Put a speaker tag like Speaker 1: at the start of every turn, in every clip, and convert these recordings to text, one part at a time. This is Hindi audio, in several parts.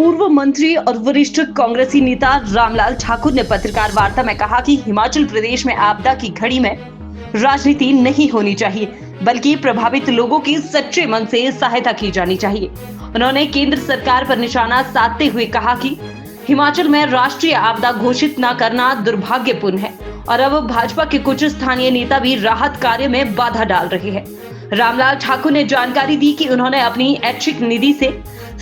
Speaker 1: पूर्व मंत्री और वरिष्ठ कांग्रेसी नेता रामलाल ठाकुर ने पत्रकार वार्ता में कहा कि हिमाचल प्रदेश में आपदा की घड़ी में राजनीति नहीं होनी चाहिए, बल्कि प्रभावित लोगों की सच्चे मन से सहायता की जानी चाहिए। उन्होंने केंद्र सरकार पर निशाना साधते हुए कहा कि हिमाचल में राष्ट्रीय आपदा घोषित न करना दुर्भाग्यपूर्ण है और अब भाजपा के कुछ स्थानीय नेता भी राहत कार्य में बाधा डाल रहे हैं। रामलाल ठाकुर ने जानकारी दी कि उन्होंने अपनी ऐच्छिक निधि से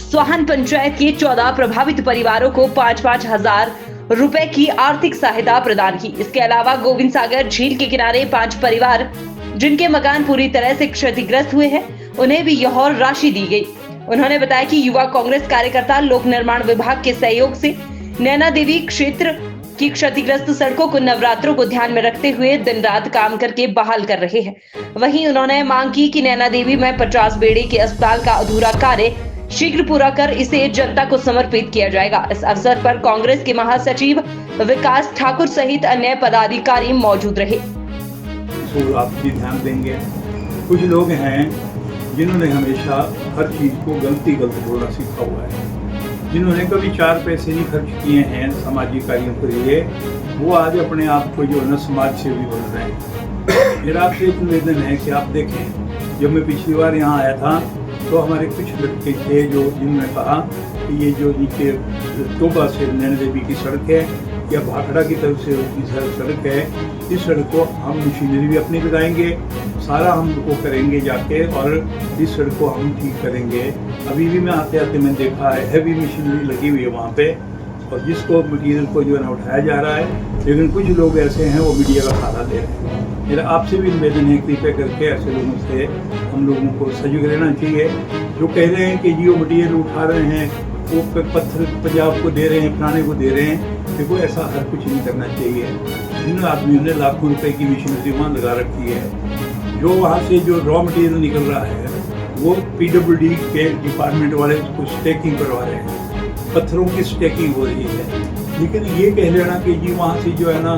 Speaker 1: स्वाहन पंचायत के 14 प्रभावित परिवारों को 5-5 हजार रुपए की आर्थिक सहायता प्रदान की। इसके अलावा गोविंद सागर झील के किनारे 5 परिवार जिनके मकान पूरी तरह से क्षतिग्रस्त हुए हैं, उन्हें भी यह राशि दी गई। उन्होंने बताया कि युवा कांग्रेस कार्यकर्ता लोक निर्माण विभाग के सहयोग से नैना देवी क्षेत्र की क्षतिग्रस्त सड़कों को नवरात्रों को ध्यान में रखते हुए दिन रात काम करके बहाल कर रहे हैं। वहीं उन्होंने मांग की कि नैना देवी में 50 बेडे के अस्पताल का अधूरा कार्य शीघ्र पूरा कर इसे जनता को समर्पित किया जाएगा। इस अवसर पर कांग्रेस के महासचिव विकास ठाकुर सहित अन्य पदाधिकारी मौजूद रहे।
Speaker 2: आप भी ध्यान देंगे, कुछ लोग हैं जिन्होंने हमेशा हर चीज को गलती बोलना सीखा हुआ है, जिन्होंने कभी 4 पैसे नहीं खर्च किए हैं सामाजिक कार्यों के लिए, वो आज अपने आप को जो है समाज सेवी बन रहे हैं। मेरा आपसे एक निवेदन है कि आप देखें, जब मैं पिछली बार यहाँ आया था तो हमारे कुछ लड़के थे जिन्होंने कहा कि ये जो नीचे तोबा से नैना देवी की सड़क है या भाखड़ा की तरफ से सड़क है, इस सड़क को हम मशीनरी भी अपनी लगाएंगे, सारा हम वो करेंगे जाके और इस सड़क को हम ठीक करेंगे। अभी भी मैं आते आते मैंने देखा है हैवी मशीनरी लगी हुई है वहाँ पे, और जिसको मटीरियल को जो है ना उठाया जा रहा है, लेकिन कुछ लोग ऐसे हैं वो मीडिया का सहारा दे रहे हैं। मेरा आपसे भी निवेदन है, कृपया करके ऐसे लोगों से हम लोगों को सजग रहना चाहिए। जो कह रहे हैं कि जी वो मटीरियल उठा रहे हैं, वो पत्थर पंजाब को दे रहे हैं, फलाने को दे रहे हैं, देखो ऐसा हर कुछ नहीं करना चाहिए। जिन आदमियों ने लाखों रुपए की मशीनरी वहाँ लगा रखी है, जो वहाँ से जो रॉ मटीरियल निकल रहा है वो PWD के डिपार्टमेंट वाले उसको स्टेकिंग करवा रहे हैं, पत्थरों की स्टेकिंग हो रही है। लेकिन ये कह लेना कि जी वहाँ से जो है ना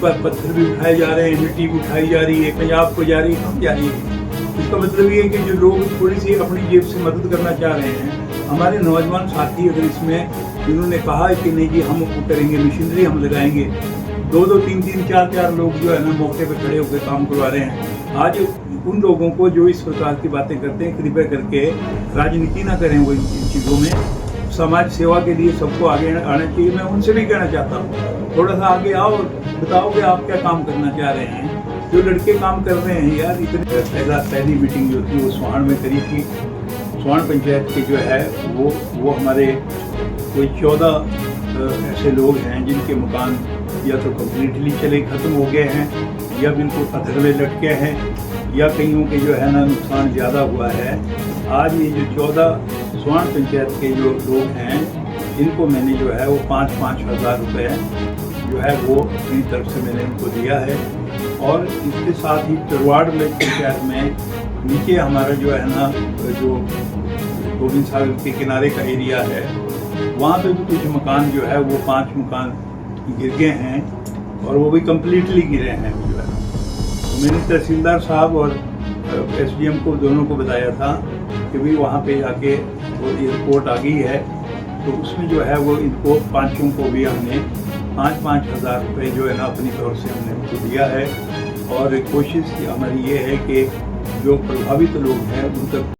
Speaker 2: पत्थर भी उठाए जा रहे हैं, मिट्टी भी उठाई जा रही है, पंजाब को जा रही है, कहाँ जा रही है। इसका मतलब ये है कि जो लोग थोड़ी सी अपनी जेब से मदद करना चाह रहे हैं, हमारे नौजवान साथी अगर इसमें जिन्होंने कहा है कि नहीं जी हम करेंगे, मशीनरी हम लगाएंगे, 2-2, 3-3, 4-4 लोग जो है ना मौके पर खड़े होकर काम करवा रहे हैं। आज उन लोगों को जो इस प्रकार की बातें करते हैं, कृपया करके राजनीति ना करें वो इन चीज़ों में। समाज सेवा के लिए सबको आगे आना चाहिए। मैं उनसे भी कहना चाहता हूँ, थोड़ा सा आगे आओ, बताओ कि आप क्या काम करना चाह रहे हैं। जो लड़के काम कर रहे हैं यार, इतने पहली मीटिंग जो थी वो स्वाहन में करी थी। स्वाहन पंचायत के जो है वो हमारे कोई 14 ऐसे लोग हैं जिनके मकान या तो कम्प्लीटली खत्म हो गए हैं, या बिल्कुल पत्थर में लटके हैं, या कईयों के जो है ना नुकसान ज़्यादा हुआ है। आज ये जो 14 स्वान पंचायत के जो लोग हैं, इनको मैंने जो है वो 5-5 हज़ार रुपये जो है वो अपनी तरफ से मैंने उनको दिया है। और इसके साथ ही चरवाड़ में पंचायत में नीचे हमारा जो है ना जो गोविंद सागर के किनारे का एरिया है, वहाँ पे भी कुछ मकान जो है वो 5 मकान गिर गए हैं, और वो भी कम्प्लीटली गिरे हैं जो है। तो मैंने तहसीलदार साहब और SDM को दोनों को बताया था कि भाई वहाँ पे जाके वो ये रिपोर्ट आ गई है, तो उसमें जो है वो इनको 5 को भी हमने 5-5 हज़ार रुपये जो है ना अपनी तौर से हमने उनको दिया है। और कोशिश हमारी ये है कि जो प्रभावित लोग हैं उन तक